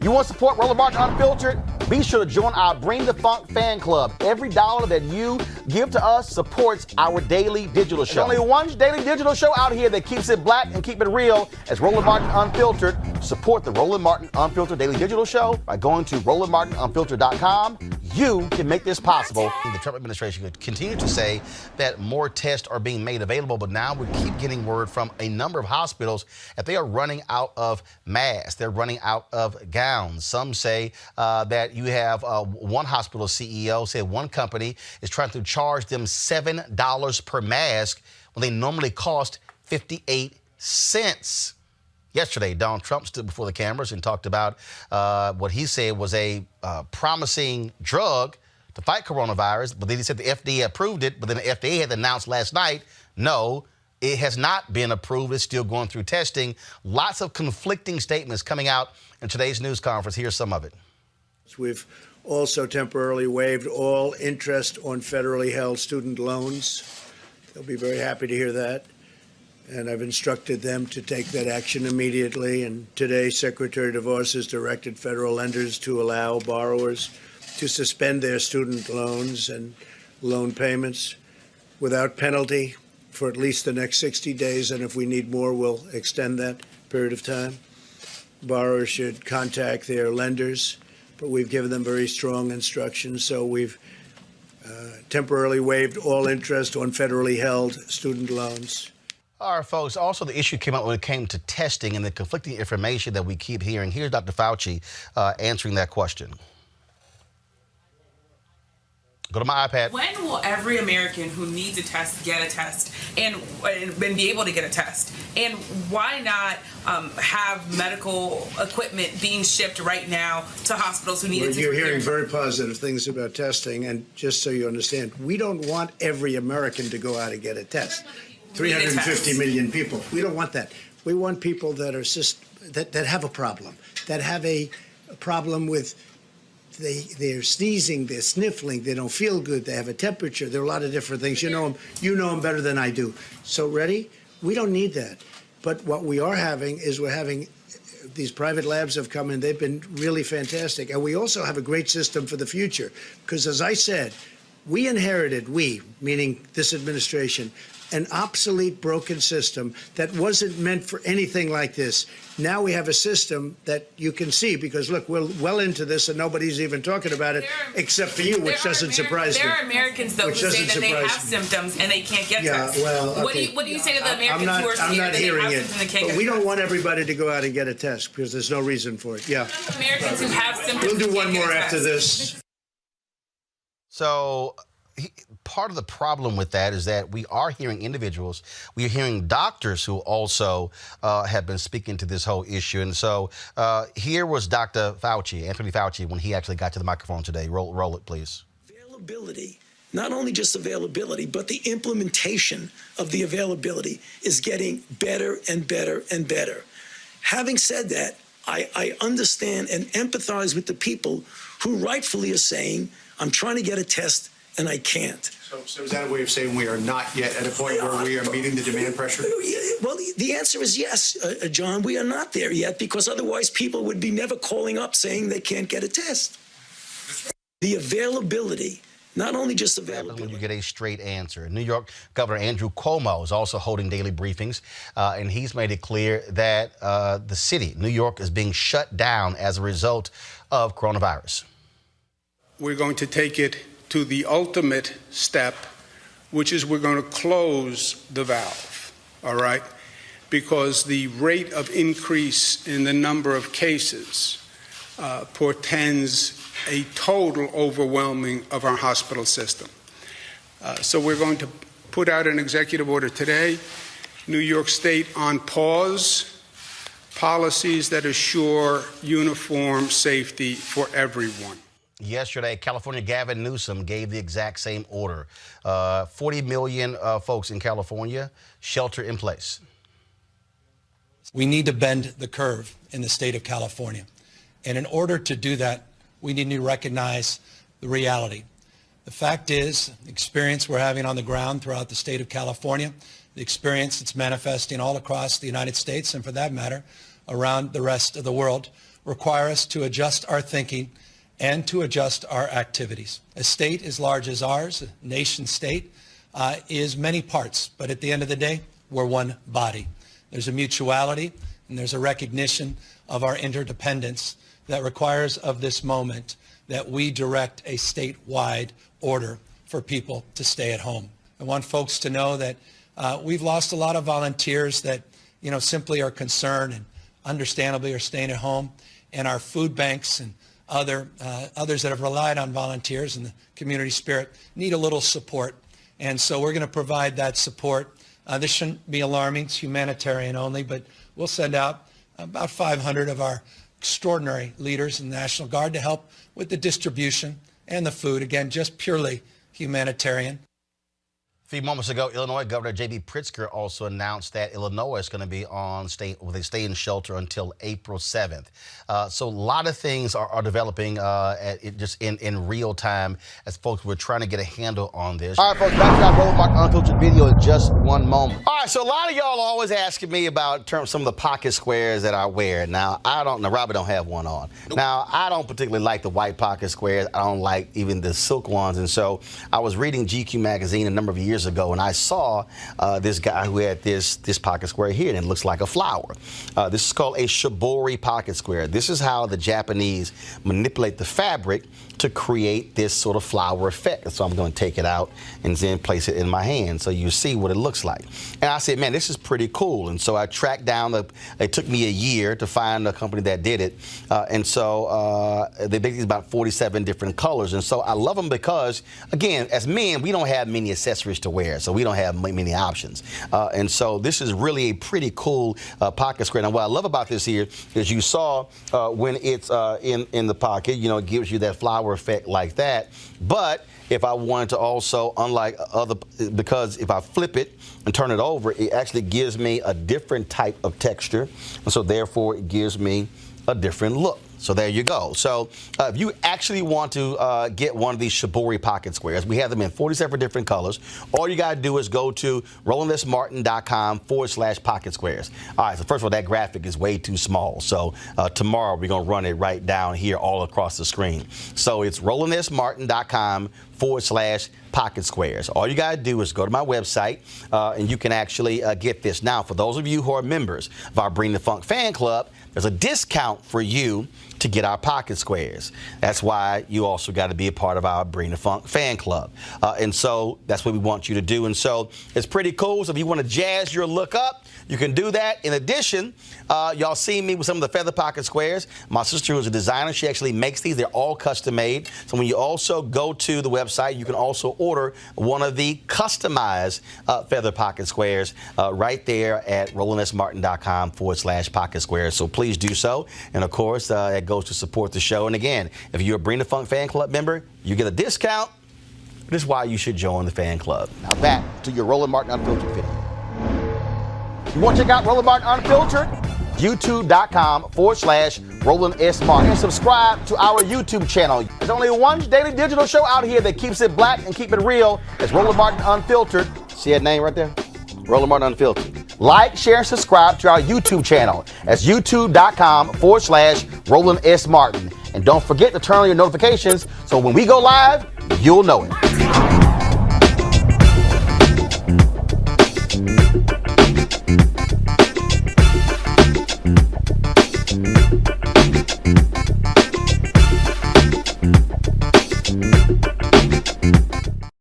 You want to support Roland Martin Unfiltered? Be sure to join our Bring the Funk fan club. Every dollar that you give to us supports our daily digital show. There's only one daily digital show out here that keeps it black and keep it real as Roland Martin Unfiltered. Support the Roland Martin Unfiltered daily digital show by going to RolandMartinUnfiltered.com. You can make this possible. The Trump administration could continue to say that more tests are being made available, but now we keep getting word from a number of hospitals that they are running out of masks. They're running out of gowns. Some say that you have one hospital CEO said one company is trying to charge them $7 per mask when they normally cost 58 cents. Yesterday, Donald Trump stood before the cameras and talked about what he said was a promising drug to fight coronavirus. But then he said the FDA approved it. But then the FDA had announced last night, no, it has not been approved. It's still going through testing. Lots of conflicting statements coming out in today's news conference. Here's some of it. We've also temporarily waived all interest on federally held student loans. They'll be very happy to hear that. And I've instructed them to take that action immediately. And today, Secretary DeVos has directed federal lenders to allow borrowers to suspend their student loans and loan payments without penalty for at least the next 60 days. And if we need more, we'll extend that period of time. Borrowers should contact their lenders, but we've given them very strong instructions. So we've temporarily waived all interest on federally held student loans. All right, folks. Also, the issue came up when it came to testing and the conflicting information that we keep hearing. Here's Dr. Fauci answering that question. Go to my iPad. When will every American who needs a test get a test and be able to get a test? And why not have medical equipment being shipped right now to hospitals who need it? You're hearing very positive things about testing. And just so you understand, we don't want every American to go out and get a test. 350 million people. We don't want that. We want people that are that have a problem, that have a problem with they're sneezing, they're sniffling, they don't feel good, they have a temperature. There are a lot of different things. You know them better than I do. So ready? We don't need that. But what we are having is we're having these private labs have come in. They've been really fantastic. And we also have a great system for the future. Because as I said, we inherited, meaning this administration, an obsolete, broken system that wasn't meant for anything like this. Now we have a system that you can see, because look, we're well into this and nobody's even talking about it except for you, which doesn't surprise me. There are Americans, though, who say that they have symptoms and they can't get tests. Well, okay. What do you say to the Americans who are scared that they have symptoms and they can't get tests? We don't want everybody to go out and get a test because there's no reason for it. Yeah. Americans who have symptoms. We'll do one more after this. So part of the problem with that is that we are hearing individuals, we are hearing doctors who also have been speaking to this whole issue. And so here was Dr. Fauci, Anthony Fauci, when he actually got to the microphone today. Roll it, please. Availability, not only just availability, but the implementation of the availability is getting better and better and better. Having said that, I understand and empathize with the people who rightfully are saying, I'm trying to get a test and I can't. So is that a way of saying we are not yet at a point where we are meeting the demand pressure? Well, the answer is yes, John. We are not there yet, because otherwise people would be never calling up saying they can't get a test. The availability, not only just availability. When you get a straight answer. New York Governor Andew Cuomo is also holding daily briefings, and he's made it clear that the city, New York, is being shut down as a result of coronavirus. We're going to take it to the ultimate step, which is we're going to close the valve, all right? Because the rate of increase in the number of cases portends a total overwhelming of our hospital system. So we're going to put out an executive order today, New York State on pause, policies that assure uniform safety for everyone. Yesterday, California Gavin Newsom gave the exact same order. 40 million folks in California shelter in place. We need to bend the curve in the state of California. And in order to do that, we need to recognize the reality. The fact is, the experience we're having on the ground throughout the state of California, the experience that's manifesting all across the United States, and for that matter, around the rest of the world, require us to adjust our thinking and to adjust our activities. A state as large as ours, a nation state, is many parts, but at the end of the day, we're one body. There's a mutuality and there's a recognition of our interdependence that requires of this moment that we direct a statewide order for people to stay at home. I want folks to know that we've lost a lot of volunteers that, simply are concerned and understandably are staying at home, and our food banks and others that have relied on volunteers and the community spirit need a little support. And so we're going to provide that support. This shouldn't be alarming. It's humanitarian only, but we'll send out about 500 of our extraordinary leaders in the National Guard to help with the distribution and the food. Again, just purely humanitarian. A few moments ago, Illinois Governor J.B. Pritzker also announced that Illinois is going to be stay in shelter until April 7th. So a lot of things are developing just in real time as folks were trying to get a handle on this. All right, folks, back to our Roland Martin Unfiltered video in just one moment. All right, so a lot of y'all are always asking me about some of the pocket squares that I wear. Now, Robert don't have one on. Nope. Now, I don't particularly like the white pocket squares. I don't like even the silk ones. And so I was reading GQ magazine a number of years ago, and I saw this guy who had this pocket square here, and it looks like a flower. This is called a shibori pocket square. This is how the Japanese manipulate the fabric to create this sort of flower effect. So I'm going to take it out and then place it in my hand so you see what it looks like. And I said, man, this is pretty cool. And so I tracked down, it took me a year to find a company that did it. And so they basically about 47 different colors. And so I love them because, again, as men, we don't have many accessories to wear, so we don't have many options. And so this is really a pretty cool pocket square. Now, what I love about this here is you saw when it's in the pocket, it gives you that flower effect like that. But if I wanted to also, because if I flip it and turn it over, it actually gives me a different type of texture. And so therefore it gives me a different look. So there you go. So if you actually want to get one of these shibori pocket squares, we have them in 47 different colors. All you got to do is go to RolandSMartin.com/pocket squares. All right, so first of all, that graphic is way too small. So tomorrow we're going to run it right down here all across the screen. So it's RolandSMartin.com/pocket squares. All you got to do is go to my website and you can actually get this. Now, for those of you who are members of our Bring the Funk fan club, there's a discount for you to get our pocket squares. That's why you also got to be a part of our Bring the Funk fan club. And so that's what we want you to do. And so it's pretty cool. So if you want to jazz your look up, you can do that. In addition, y'all see me with some of the feather pocket squares. My sister, who's a designer, she actually makes these. They're all custom made. So when you also go to the website, you can also order one of the customized feather pocket squares right there at RolandSMartin.com/pocket squares. So please do so. And of course, it goes to support the show. And again, if you're a Bring the Funk fan club member, you get a discount. This is why you should join the fan club. Now back to your Roland Martin Unfiltered video. You want to check out Roland Martin Unfiltered? YouTube.com/Roland S. Martin. And subscribe to our YouTube channel. There's only one daily digital show out here that keeps it black and keep it real. It's Roland Martin Unfiltered. See that name right there? Roland Martin Unfiltered. Like, share, and subscribe to our YouTube channel. That's YouTube.com/Roland S. Martin. And don't forget to turn on your notifications so when we go live, you'll know it.